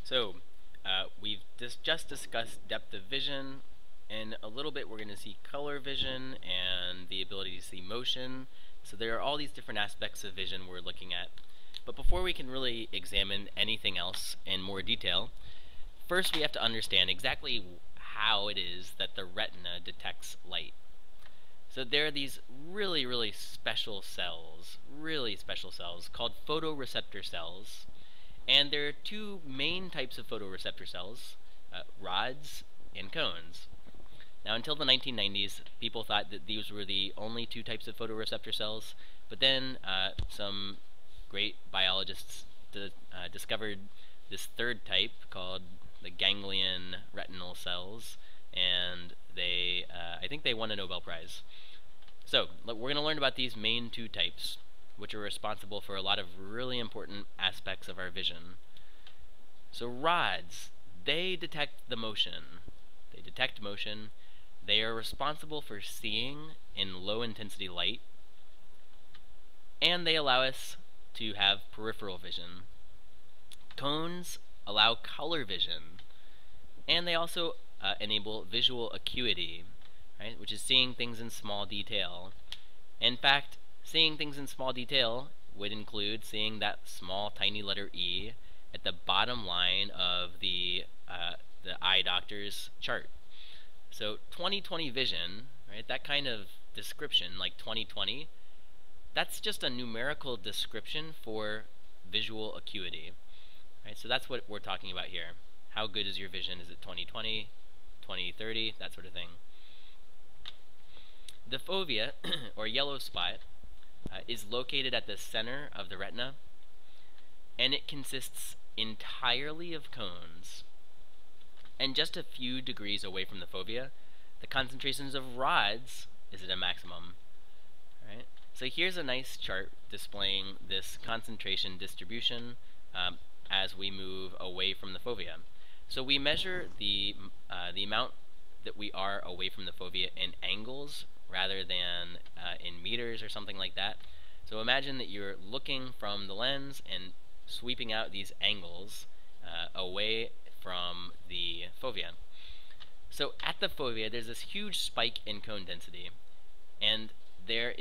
So, we've just discussed depth of vision. In a little bit, we're going to see color vision and the ability to see motion. So there are all these different aspects of vision we're looking at. But before we can really examine anything else in more detail, first we have to understand exactly how it is that the retina detects light. So there are these really special cells called photoreceptor cells. And there are two main types of photoreceptor cells, rods and cones. Now, until the 1990s, people thought that these were the only two types of photoreceptor cells, but then some great biologists discovered this third type called the ganglion retinal cells, and I think they won a Nobel Prize. So, we're going to learn about these main two types, which are responsible for a lot of really important aspects of our vision. So rods, they detect the motion. They detect motion. They are responsible for seeing in low intensity light, and they allow us to have peripheral vision. Cones allow color vision, and they also enable visual acuity, right, which is seeing things in small detail. In fact, seeing things in small detail would include seeing that small tiny letter E at the bottom line of the eye doctor's chart. So 20/20 vision, right, that kind of description, like 20/20, that's just a numerical description for visual acuity. Right, so that's what we're talking about here. How good is your vision? Is it 20/20, 20/30, that sort of thing. The fovea, or yellow spot, is located at the center of the retina, and it consists entirely of cones. And just a few degrees away from the fovea, the concentrations of rods is at a maximum. Right? So here's a nice chart displaying this concentration distribution as we move away from the fovea. So we measure the amount that we are away from the fovea in angles rather than in meters or something like that. So imagine that you're looking from the lens and sweeping out these angles away from the fovea. So at the fovea, there's this huge spike in cone density, and there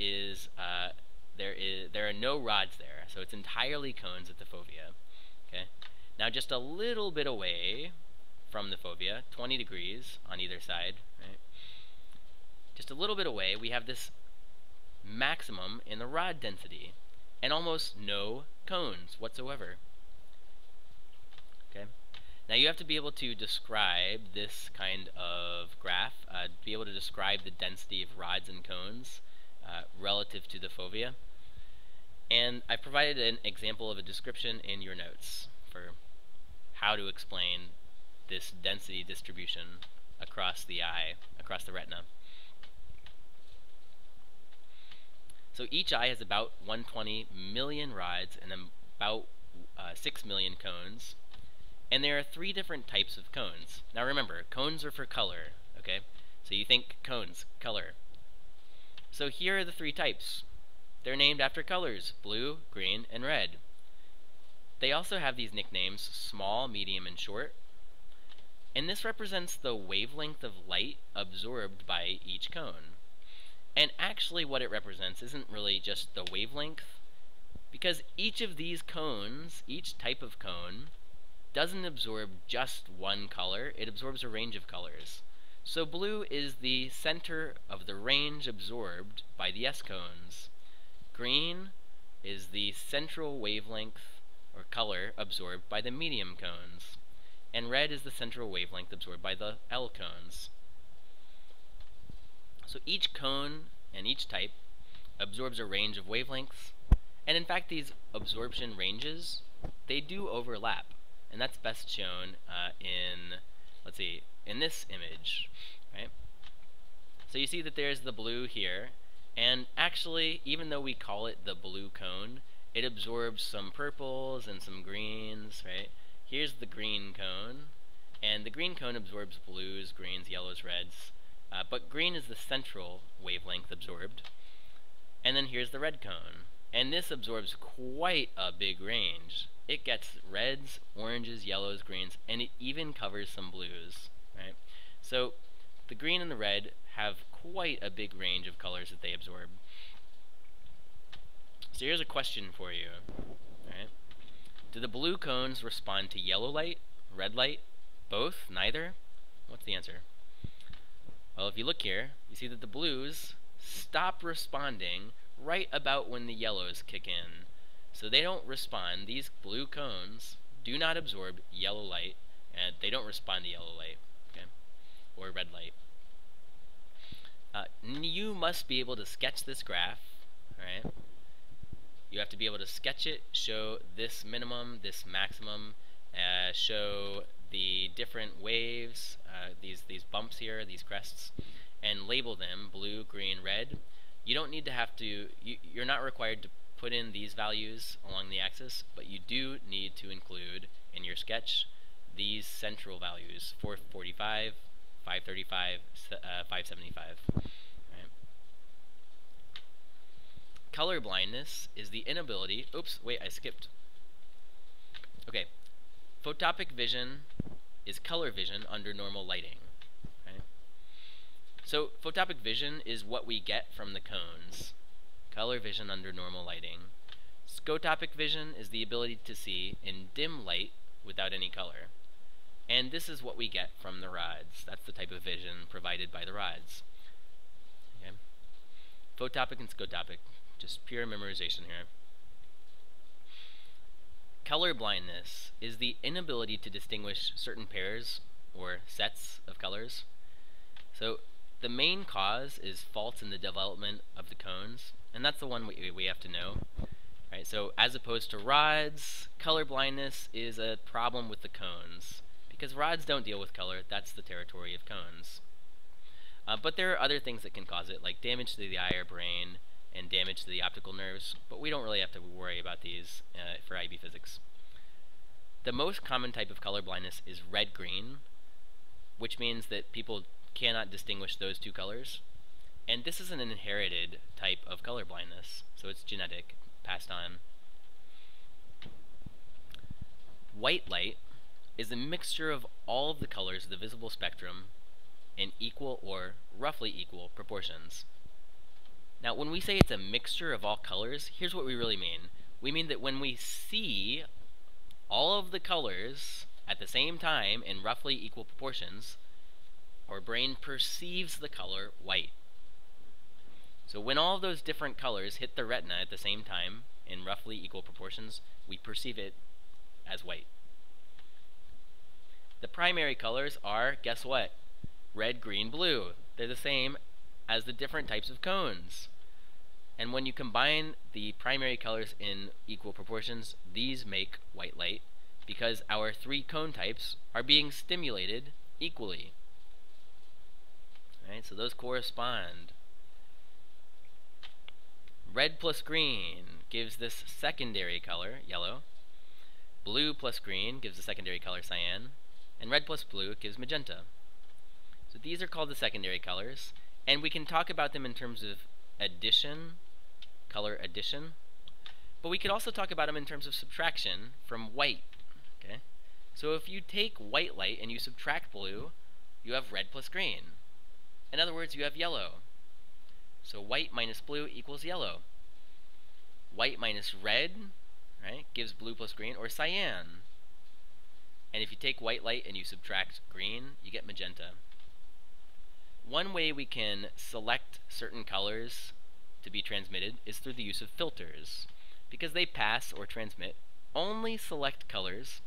are no rods there, so it's entirely cones at the fovea. Okay. Now just a little bit away from the fovea, 20 degrees on either side, right? Just a little bit away, we have this maximum in the rod density, and almost no cones whatsoever. Okay. Now you have to be able to describe this kind of graph, be able to describe the density of rods and cones relative to the fovea. And I provided an example of a description in your notes for how to explain this density distribution across the eye, across the retina. So each eye has about 120 million rods and about 6 million cones. And there are 3 different types of cones. Now remember, cones are for color, okay? So you think cones, color. So here are the 3 types. They're named after colors, blue, green, and red. They also have these nicknames, small, medium, and short. And this represents the wavelength of light absorbed by each cone. And actually what it represents isn't really just the wavelength, because each of these cones, each type of cone, doesn't absorb just one color, it absorbs a range of colors. So blue is the center of the range absorbed by the S-cones. Green is the central wavelength or color absorbed by the medium cones. And red is the central wavelength absorbed by the L cones. So each cone and each type absorbs a range of wavelengths, and in fact these absorption ranges, they do overlap, and that's best shown in this image, right? So you see that there's the blue here, and actually, even though we call it the blue cone, it absorbs some purples and some greens, right? Here's the green cone, and the green cone absorbs blues, greens, yellows, reds, but green is the central wavelength absorbed. And then here's the red cone, And this absorbs quite a big range. It gets reds, oranges, yellows, greens, and it even covers some blues, right? So the green and the red have quite a big range of colors that they absorb. So here's a question for you, right? Do the blue cones respond to yellow light, red light, both, neither? What's the answer? Well, if you look here, you see that the blues stop responding right about when the yellows kick in. So they don't respond. These blue cones do not absorb yellow light, and they don't respond to yellow light, okay, or red light. You must be able to sketch this graph, right? You have to be able to sketch it, show this minimum, this maximum, show the different waves, these bumps here, these crests, and label them blue, green, red. You don't need to have to, you're not required to put in these values along the axis, but you do need to include in your sketch these central values, 445, 535, 575. Color blindness is the inability, oops, wait, I skipped. Okay, photopic vision is color vision under normal lighting. Okay? So photopic vision is what we get from the cones. Color vision under normal lighting. Scotopic vision is the ability to see in dim light without any color. And this is what we get from the rods. That's the type of vision provided by the rods. Okay? Photopic and scotopic. Just pure memorization here. Color blindness is the inability to distinguish certain pairs or sets of colors. So the main cause is faults in the development of the cones, and that's the one we have to know. Right, so as opposed to rods, color blindness is a problem with the cones, because rods don't deal with color. That's the territory of cones. But there are other things that can cause it, like damage to the eye or brain, and damage to the optical nerves, but we don't really have to worry about these for IB physics. The most common type of color blindness is red-green, which means that people cannot distinguish those two colors, and this is an inherited type of color blindness, so it's genetic, passed on. White light is a mixture of all of the colors of the visible spectrum in equal or roughly equal proportions. Now, when we say it's a mixture of all colors, here's what we really mean. We mean that when we see all of the colors at the same time in roughly equal proportions, our brain perceives the color white. So when all of those different colors hit the retina at the same time in roughly equal proportions, we perceive it as white. The primary colors are, guess what? Red, green, blue. They're the same as the different types of cones. And when you combine the primary colors in equal proportions, these make white light, because our three cone types are being stimulated equally. Right, so those correspond. Red plus green gives this secondary color, yellow. Blue plus green gives the secondary color, cyan. And red plus blue gives magenta. So these are called the secondary colors, and we can talk about them in terms of addition, color addition, but we could also talk about them in terms of subtraction from white. Okay? So if you take white light and you subtract blue, you have red plus green. In other words, you have yellow. So white minus blue equals yellow. White minus red, right, gives blue plus green, or cyan. And if you take white light and you subtract green, you get magenta. One way we can select certain colors to be transmitted is through the use of filters, because they pass or transmit only select colors,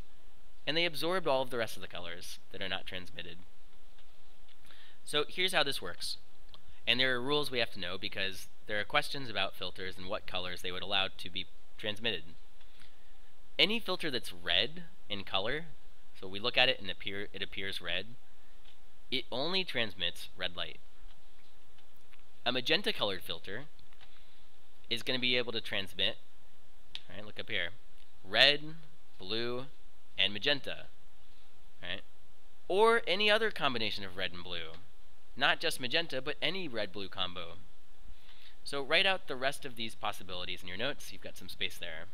and they absorb all of the rest of the colors that are not transmitted. So here's how this works, and there are rules we have to know because there are questions about filters and what colors they would allow to be transmitted. Any filter that's red in color, so we look at it and it appears red, it only transmits red light. A magenta colored filter is going to be able to transmit, right, look up here, red, blue, and magenta, right? Or any other combination of red and blue. Not just magenta, but any red-blue combo. So write out the rest of these possibilities in your notes. You've got some space there.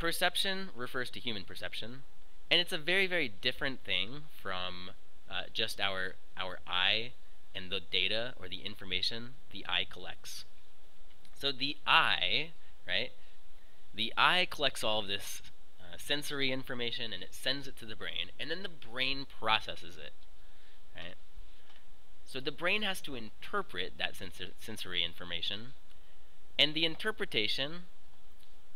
Perception refers to human perception, and it's a very, very different thing from just our eye and the data or the information the eye collects. So the eye, right? The eye collects all of this sensory information and it sends it to the brain, and then the brain processes it, right? So the brain has to interpret that sensory information, and the interpretation,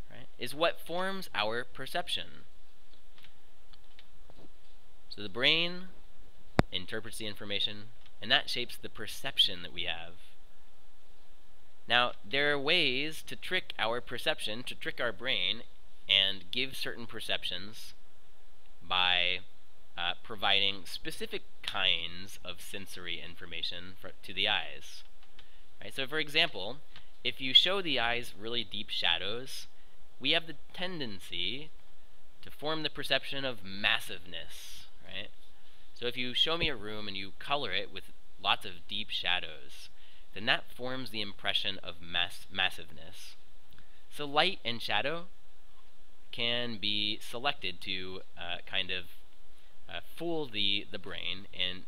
right, is what forms our perception. So the brain interprets the information, and that shapes the perception that we have. Now, there are ways to trick our perception, to trick our brain, and give certain perceptions by providing specific kinds of sensory information to the eyes. Right? So, for example, if you show the eyes really deep shadows, we have the tendency to form the perception of massiveness, right? So if you show me a room and you color it with lots of deep shadows, then that forms the impression of massiveness. So light and shadow can be selected to kind of fool the brain and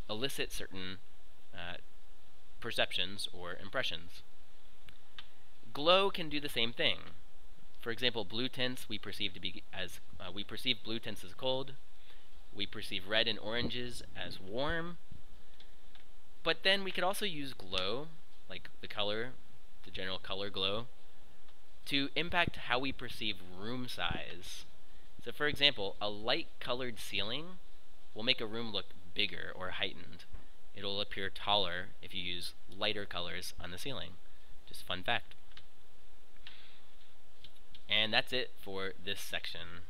elicit certain perceptions or impressions. Glow can do the same thing. For example, blue tints we perceive blue tints as cold. We perceive red and oranges as warm. But then we could also use glow, like the color, the general color glow, to impact how we perceive room size. So for example, a light-colored ceiling will make a room look bigger or heightened. It'll appear taller if you use lighter colors on the ceiling. Just a fun fact. And that's it for this section.